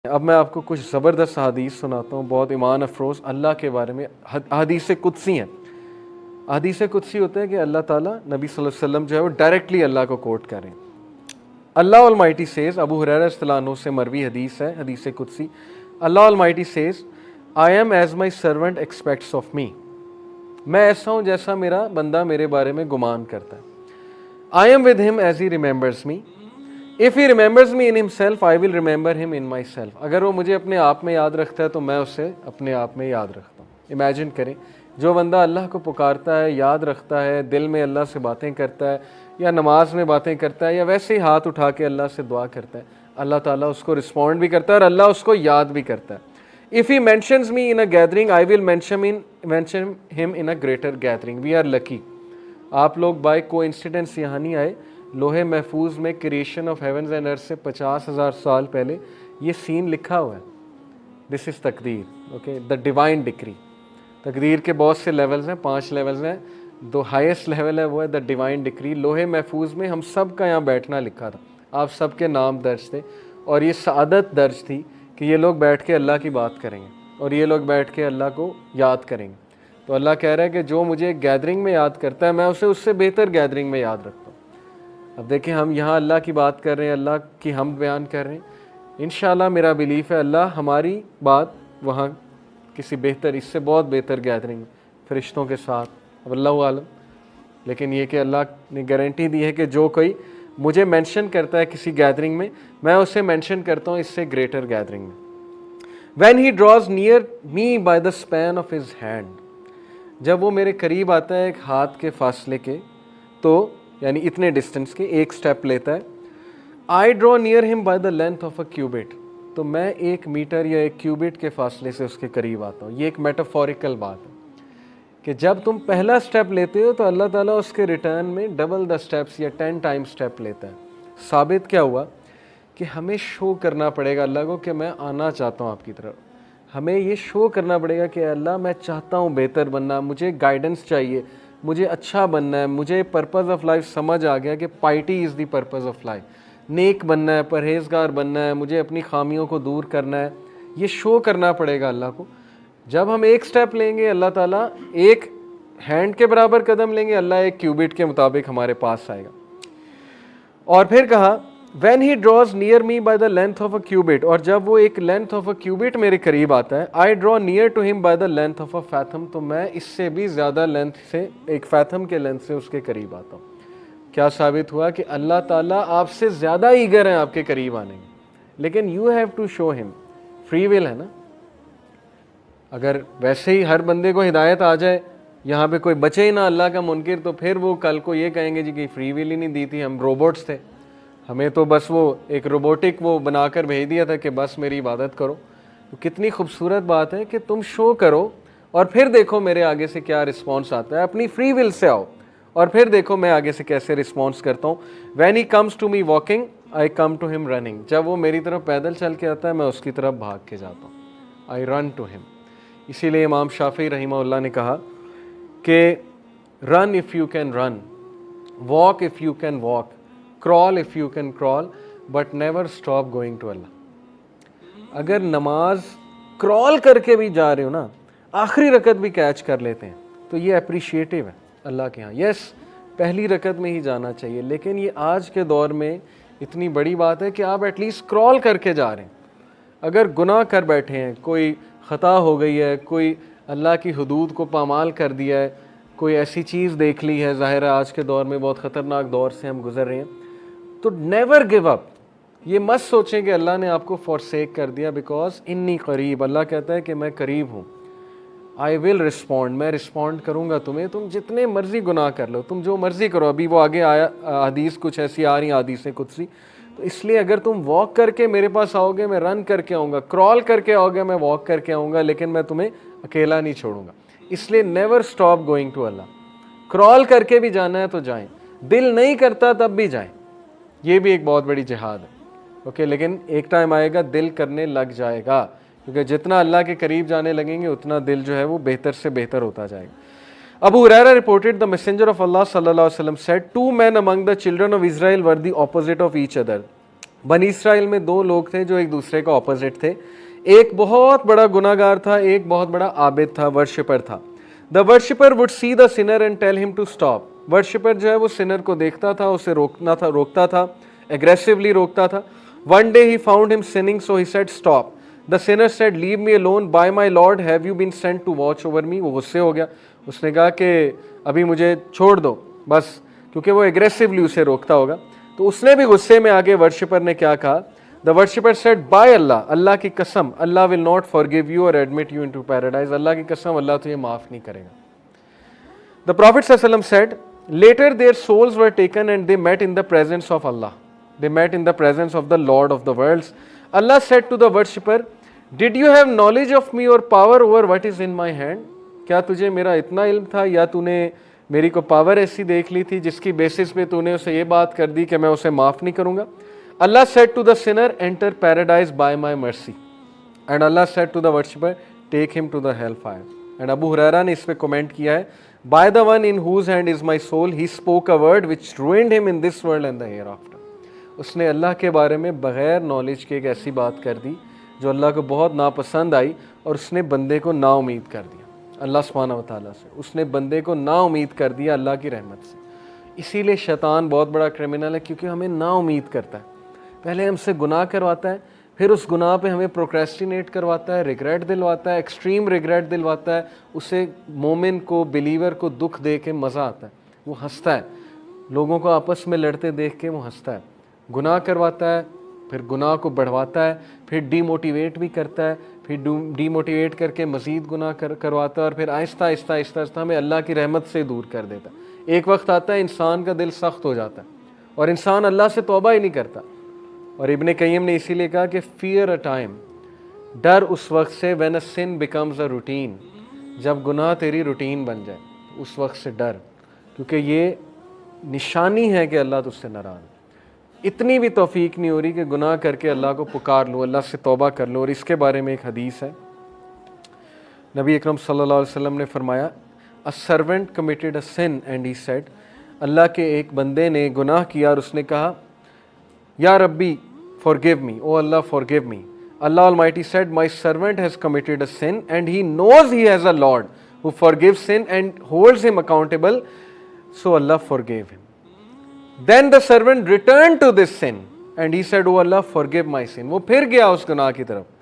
اب میں آپ کو کچھ زبردست حدیث سناتا ہوں، بہت ایمان افروز اللہ کے بارے میں حدیث قدسی ہیں۔ حدیث قدسی ہوتا ہے کہ اللہ تعالیٰ نبی صلی اللہ علیہ وسلم جو ہے وہ ڈائریکٹلی اللہ کو کوٹ کریں۔ اللہ Almighty says، ابو ہریرہ رضی اللہ عنہ سے مروی حدیث ہے، حدیث قدسی، اللہ Almighty says I am as my servant expects of me۔ میں ایسا ہوں جیسا میرا بندہ میرے بارے میں گمان کرتا ہے۔ I am with him as he remembers me۔ If he remembers me in himself, I will remember him in myself۔ اگر وہ مجھے اپنے آپ میں یاد رکھتا ہے تو میں اسے اپنے آپ میں یاد رکھتا ہوں۔ امیجن کریں، جو بندہ اللہ کو پکارتا ہے، یاد رکھتا ہے، دل میں اللہ سے باتیں کرتا ہے، یا نماز میں باتیں کرتا ہے، یا ویسے ہی ہاتھ اٹھا کے اللہ سے دعا کرتا ہے، اللہ تعالیٰ اس کو رسپونڈ بھی کرتا ہے اور اللہ اس کو یاد بھی کرتا ہے۔ If he mentions me in a gathering, I will mention him in a greater gathering۔ We are lucky۔ آپ لوگ بائی کو انسیڈنس یہاں نہیں آئے، لوہے محفوظ میں کریشن آف ہیونز اینڈ ارتھ سے 50,000 سال پہلے یہ سین لکھا ہوا ہے۔ دس از تقدیر، اوکے، دا ڈیوائن ڈکری۔ تقدیر کے بہت سے لیولز ہیں، 5 لیولز ہیں، جو ہائیسٹ لیول ہے وہ ہے دا ڈیوائن ڈکری۔ لوہے محفوظ میں ہم سب کا یہاں بیٹھنا لکھا تھا، آپ سب کے نام درج تھے، اور یہ سعادت درج تھی کہ یہ لوگ بیٹھ کے اللہ کی بات کریں گے اور یہ لوگ بیٹھ کے اللہ کو یاد کریں گے۔ تو اللہ کہہ رہا ہے کہ جو مجھے گیدرنگ میں یاد کرتا ہے میں اسے اس سے بہتر گیدرنگ میں یاد رکھتا ہوں۔ اب دیکھیں، ہم یہاں اللہ کی بات کر رہے ہیں، اللہ کی حمد بیان کر رہے ہیں، انشاءاللہ میرا بلیف ہے اللہ ہماری بات وہاں کسی بہتر، اس سے بہت بہتر گیدرنگ فرشتوں کے ساتھ، اب اللہ عالم، لیکن یہ کہ اللہ نے گارنٹی دی ہے کہ جو کوئی مجھے مینشن کرتا ہے کسی گیدرنگ میں، میں اسے مینشن کرتا ہوں اس سے گریٹر گیدرنگ میں۔ When he draws near me by the span of his hand، جب وہ میرے قریب آتا ہے ایک ہاتھ کے فاصلے کے، تو یعنی اتنے ڈسٹنس کے، ایک سٹیپ لیتا ہے، I draw near him by the length of a cubit، تو میں 1 میٹر یا 1 کیوبٹ کے فاصلے سے اس کے قریب آتا ہوں۔ یہ ایک میٹافوریکل بات ہے کہ جب تم پہلا سٹیپ لیتے ہو تو اللہ تعالیٰ اس کے ریٹرن میں ڈبل دا سٹیپس یا 10 ٹائم سٹیپ لیتا ہے۔ ثابت کیا ہوا کہ ہمیں شو کرنا پڑے گا اللہ کو کہ میں آنا چاہتا ہوں آپ کی طرف۔ ہمیں یہ شو کرنا پڑے گا کہ اللہ میں چاہتا ہوں بہتر بننا، مجھے گائیڈنس چاہیے، مجھے اچھا بننا ہے، مجھے پرپز آف لائف سمجھ آ گیا کہ piety is the purpose of life, نیک بننا ہے، پرہیزگار بننا ہے، مجھے اپنی خامیوں کو دور کرنا ہے۔ یہ شو کرنا پڑے گا اللہ کو۔ جب ہم ایک سٹیپ لیں گے اللہ تعالیٰ ایک ہینڈ کے برابر قدم لیں گے، اللہ 1 کیوبٹ کے مطابق ہمارے پاس آئے گا۔ اور پھر کہا when he draws near me by the length of a cubit، اور جب وہ ایک length of a cubit میرے قریب آتا ہے، I draw near to him by the length of a fathom، تو میں اس سے بھی زیادہ لینتھ سے، ایک فیتھم کے لینتھ سے اس کے قریب آتا ہوں۔ کیا ثابت ہوا کہ اللہ تعالیٰ آپ سے زیادہ ایگر ہیں آپ کے قریب آنے میں، لیکن you have to show him، free will ہے نا۔ اگر ویسے ہی ہر بندے کو ہدایت آ جائے، یہاں پہ کوئی بچے ہی نہ اللہ کا منکر، تو پھر وہ کل کو یہ کہیں گے جی کہ فری ول ہی نہیں دی تھی، ہم روبوٹس تھے، ہمیں تو بس وہ ایک روبوٹک وہ بنا کر بھیج دیا تھا کہ بس میری عبادت کرو۔ تو کتنی خوبصورت بات ہے کہ تم شو کرو اور پھر دیکھو میرے آگے سے کیا رسپانس آتا ہے، اپنی فری ول سے آؤ اور پھر دیکھو میں آگے سے کیسے رسپانس کرتا ہوں۔ When he comes to me walking، I come to him running، جب وہ میری طرف پیدل چل کے آتا ہے میں اس کی طرف بھاگ کے جاتا ہوں، I run to him۔ اسی لیے امام شافعی رحمہ اللہ نے کہا کہ run if you can run، walk if you can walk، crawl if you can crawl، but never stop going to Allah۔ اگر نماز کرال کر کے بھی جا رہے ہو نا، آخری رکعت بھی کیچ کر لیتے ہیں تو یہ اپریشیٹیو ہے اللہ کے ہاں۔ یس، پہلی رکعت میں ہی جانا چاہیے، لیکن یہ آج کے دور میں اتنی بڑی بات ہے کہ آپ ایٹ لیسٹ کرال کر کے جا رہے ہیں۔ اگر گناہ کر بیٹھے ہیں، کوئی خطا ہو گئی ہے، کوئی اللہ کی حدود کو پامال کر دیا ہے، کوئی ایسی چیز دیکھ لی ہے، ظاہر ہے آج کے دور میں بہت خطرناک دور سے ہم گزر رہے ہیں، تو نیور گیو اپ۔ یہ مت سوچیں کہ اللہ نے آپ کو فورسیک کر دیا، بیکاز انی قریب، اللہ کہتا ہے کہ میں قریب ہوں، آئی ول رسپونڈ، میں رسپونڈ کروں گا تمہیں، تم جتنے مرضی گناہ کر لو، تم جو مرضی کرو۔ ابھی وہ آگے آیا حدیث کچھ ایسی آ رہی ہیں، حدیث قدسی، تو اس لیے اگر تم واک کر کے میرے پاس آؤ گے میں رن کر کے آؤں گا، کرال کر کے آؤ گے میں واک کر کے آؤں گا، لیکن میں تمہیں اکیلا نہیں چھوڑوں گا۔ اس لیے نیور اسٹاپ گوئنگ ٹو اللہ۔ کرال کر کے بھی جانا ہے تو جائیں، دل نہیں کرتا تب بھی جائیں، یہ بھی ایک بہت بڑی جہاد ہے، اوکے، لیکن ایک ٹائم آئے گا دل کرنے لگ جائے گا، کیونکہ جتنا اللہ کے قریب جانے لگیں گے اتنا دل جو ہے وہ بہتر سے بہتر ہوتا جائے گا۔ Abu Hurairah reported the messenger of Allah sallallahu alaihi wasallam said, 2 men among the children of Israel were the opposite of each other۔ بنی اسرائیل میں دو لوگ تھے جو ایک دوسرے کا اپوزٹ تھے. ایک بہت بڑا گناہ گار تھا, ایک بہت بڑا عابد تھا, ورشپر تھا. The worshipper would see the sinner and tell him to stop. Worshipper جو ہے وہ سنر کو دیکھتا تھا, اسے روکتا تھا, ایگریسولی روکتا تھا. One day he found him sinning so he said stop. The sinner said leave me alone by my lord have you been sent to watch over me. وہ غصے ہو گیا, اس نے کہا کہ ابھی مجھے چھوڑ دو بس, کیونکہ وہ ایگریسولی اسے روکتا ہوگا. تو اس نے بھی غصے میں آگے ورشپر نے کیا کہا, دا ورشپر سیڈ بائی اللہ, اللہ کی قسم, اللہ ول ناٹ فارگیو یو اور ایڈمٹ یو انٹو پیراڈائز. اللہ کی قسم اللہ تجھے معاف نہیں کرے گا. The Prophet ﷺ said, later their souls were taken and they met in the presence of Allah. They met in the presence of the Lord of the worlds. Allah said to the worshipper, did you have knowledge of me or power over what is in my hand? کیا تجھے میرا اتنا علم تھا یا تو نے میری کو پاور ایسی دیکھ لی تھی جس کی بیسس پہ تو نے اسے یہ بات کر دی کہ میں اسے معاف نہیں کروں گا. Allah said to the sinner, enter paradise by my mercy. And Allah said to the worshipper, take him to the hellfire. And Abu Huraira نے اس پہ کومنٹ کیا ہے, by the one in whose hand is my soul, he spoke a word which ruined him in this world and the hereafter. اس نے اللہ کے بارے میں بغیر knowledge کے ایک ایسی بات کر دی جو اللہ کو بہت ناپسند آئی, اور اس نے بندے کو نا امید کر دیا اللہ سبحانہ و تعالیٰ سے. اس نے بندے کو نا امید کر دیا اللہ کی رحمت سے. اسی لیے شیطان بہت بڑا کرمنل ہے, کیونکہ ہمیں نا امید کرتا ہے. پہلے ہم سے گناہ کرواتا ہے, پھر اس گناہ پہ ہمیں پروکریسٹینیٹ کرواتا ہے, ریگریٹ دلواتا ہے, ایکسٹریم ریگریٹ دلواتا ہے. اسے مومن کو, بلیور کو دکھ دے کے مزہ آتا ہے, وہ ہنستا ہے. لوگوں کو آپس میں لڑتے دیکھ کے وہ ہنستا ہے. گناہ کرواتا ہے, پھر گناہ کو بڑھواتا ہے, پھر ڈی موٹیویٹ بھی کرتا ہے, پھر ڈی موٹیویٹ کر کے مزید گناہ کرواتا ہے, اور پھر آہستہ آہستہ آہستہ آہستہ ہمیں اللہ کی رحمت سے دور کر دیتا ہے. ایک وقت آتا ہے انسان کا دل سخت ہو جاتا ہے اور انسان اللہ سے توبہ ہی نہیں کرتا. اور ابن قیم نے اسی لیے کہا کہ فیئر اے ٹائم, ڈر اس وقت سے, when a sin becomes a routine, جب گناہ تیری روٹین بن جائے اس وقت سے ڈر, کیونکہ یہ نشانی ہے کہ اللہ تجھ سے ناراض ہے. اتنی بھی توفیق نہیں ہو رہی کہ گناہ کر کے اللہ کو پکار لو, اللہ سے توبہ کر لو. اور اس کے بارے میں ایک حدیث ہے, نبی اکرم صلی اللہ علیہ وسلم نے فرمایا, a servant committed a sin and he said, اللہ کے ایک بندے نے گناہ کیا اور اس نے کہا, یا ربی forgive me, oh Allah forgive me. Allah Almighty said, my servant has committed a sin and he knows he has a Lord who forgives sin and holds him accountable, so Allah forgave him. Then the servant returned to this sin and he said, oh Allah forgive my sin. وہ پھر گیا اس گناہ کی طرف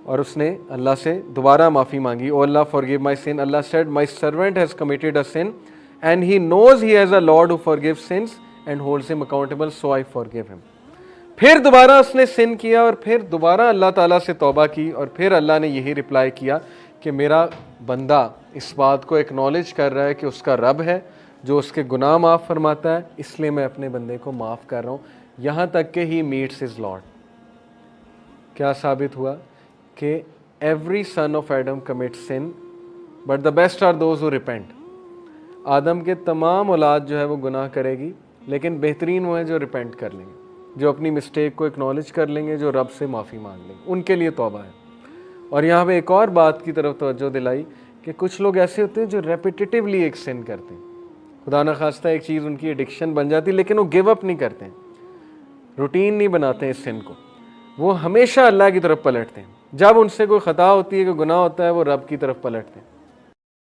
اور اس نے اللہ سے دوبارہ معافی مانگی. oh Allah forgive my sin. Allah said, my servant has committed a sin and he knows he has a Lord who forgives sins and holds him accountable, so I forgive him. پھر دوبارہ اس نے سن کیا اور پھر دوبارہ اللہ تعالیٰ سے توبہ کی, اور پھر اللہ نے یہی رپلائی کیا کہ میرا بندہ اس بات کو ایکنالج کر رہا ہے کہ اس کا رب ہے جو اس کے گناہ معاف فرماتا ہے, اس لیے میں اپنے بندے کو معاف کر رہا ہوں, یہاں تک کہ ہی میٹس ہز لارڈ. کیا ثابت ہوا کہ every son of Adam commit sin but the best are those who repent. آدم کے تمام اولاد جو ہے وہ گناہ کرے گی, لیکن بہترین وہ ہیں جو ریپینٹ کر لیں گے, جو اپنی مسٹیک کو اکنالج کر لیں گے, جو رب سے معافی مانگ لیں گے, ان کے لیے توبہ ہے. اور یہاں پہ ایک اور بات کی طرف توجہ دلائی کہ کچھ لوگ ایسے ہوتے ہیں جو ریپیٹیٹیولی ایک سن کرتے ہیں, خدا نخواستہ ایک چیز ان کی ایڈکشن بن جاتی, لیکن وہ گیو اپ نہیں کرتے ہیں, روٹین نہیں بناتے ہیں اس سن کو, وہ ہمیشہ اللہ کی طرف پلٹتے ہیں. جب ان سے کوئی خطا ہوتی ہے, کوئی گناہ ہوتا ہے, وہ رب کی طرف پلٹتے ہیں.